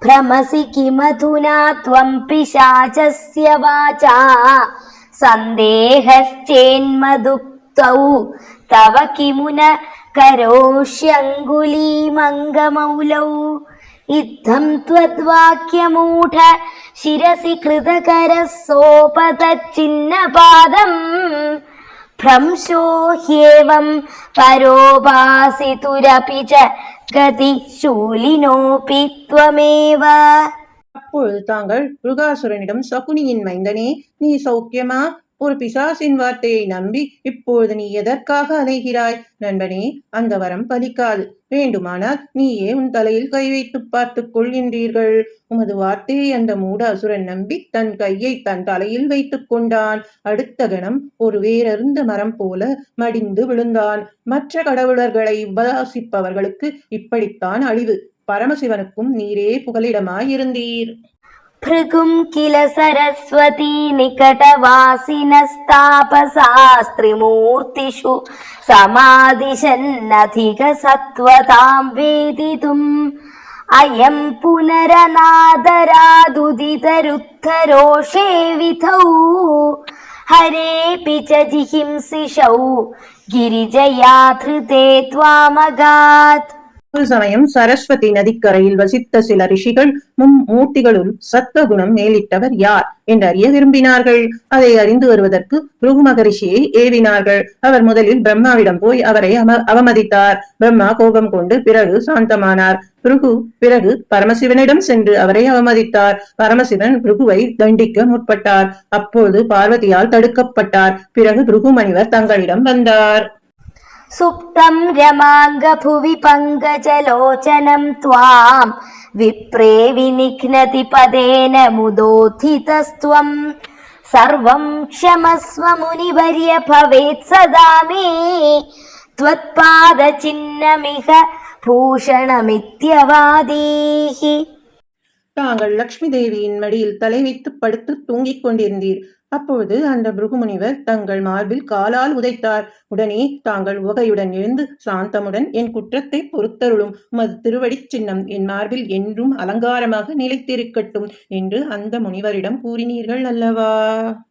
भ्रमसि किमधुना त्वं पिशाचस्य वाचा सन्देहश्चेन्मदुक्तौ तव किमु न करोष्यङ्गुलीमङ्गमौलौ इत्थं त्वद्वाक्यमूढ शिरसि कृतकरः सोपतच्चिन्नपादम् भ्रंशो ह्येवं परोपासितुरपि च கதிசூலினோபி த்வமேவ. அப்பொழுது தாங்கள் ருகாசுரனிடம், சகுனியின் மைந்தனே, நீ சௌக்கியமா? ஒரு பிசாசின் வார்த்தையை நம்பி இப்பொழுது நீ எதற்காக அலைகிறாய்? நண்பனே, அந்த வரம் பலிக்காது. வேண்டுமானால் நீயே உன் தலையில் கை வைத்து பார்த்துக் கொள்கின்றீர்கள். உமது வார்த்தையை அந்த மூட அசுரன் நம்பி தன் கையை தன் தலையில் வைத்துக் கொண்டான். அடுத்த கணம் ஒரு வேரருந்த மரம் போல மடிந்து விழுந்தான். மற்ற கடவுளர்களை உபாசிப்பவர்களுக்கு இப்படித்தான் அழிவு. பரமசிவனுக்கும் நீரே புகலிடமாயிருந்தீர். भृगुं किल सरस्वती निकटवासिनस्तापशास्त्रिमूर्तिषु समादिशन्नधिकसत्त्वतां वेदितुम् अयं पुनरनादरादुदितरुत्थरोषे विधौ हरेऽपि च जिहिंसिषौ गिरिजयाधृते त्वामगात्. ஒரு சமயம் சரஸ்வதி நதிக்கரையில் வசித்த சில ரிஷிகள் மும்மூர்த்திகளுள் சத்வகுணம் மேலிட்டவர் யார் என்று அறிய விரும்பினார்கள். அதை அறிந்து வருவதற்கு பிருகு மகரிஷியை ஏவினார்கள். அவர் முதலில் பிரம்மாவிடம் போய் அவரை அவமதித்தார். பிரம்மா கோபம் கொண்டு பிறகு சாந்தமானார். பிருகு பிறகு பரமசிவனிடம் சென்று அவரை அவமதித்தார். பரமசிவன் பிருகுவை தண்டிக்க முற்பட்டார். அப்போது பார்வதியால் தடுக்கப்பட்டார். பிறகு பிருகு முனிவர் தங்களிடம் வந்தார். सुप्तं रमाङ्गभुवि पङ्कजलोचनं त्वां विप्रे विनिघ्नति पदेन मुदोत्थितस्त्वं सर्वं क्षमस्व मुनिवर्य भवेत् सदा मे त्वत्पादचिह्नमिह भूषणमित्यवादीः. தாங்கள் லக்ஷ்மி தேவியின் மடியில் தலை வைத்து படுத்து தூங்கிக் கொண்டிருந்தீர். அப்பொழுது அந்த பிருகுமுனிவர் தங்கள் மார்பில் காலால் உதைத்தார். உடனே தாங்கள் உவகையுடன் எழுந்து, சாந்தமுடன் என் குற்றத்தை பொறுத்தருளும், உமது திருவடிச் சின்னம் என் மார்பில் என்றும் அலங்காரமாக நிலைத்திருக்கட்டும் என்று அந்த முனிவரிடம் கூறினீர்கள் அல்லவா?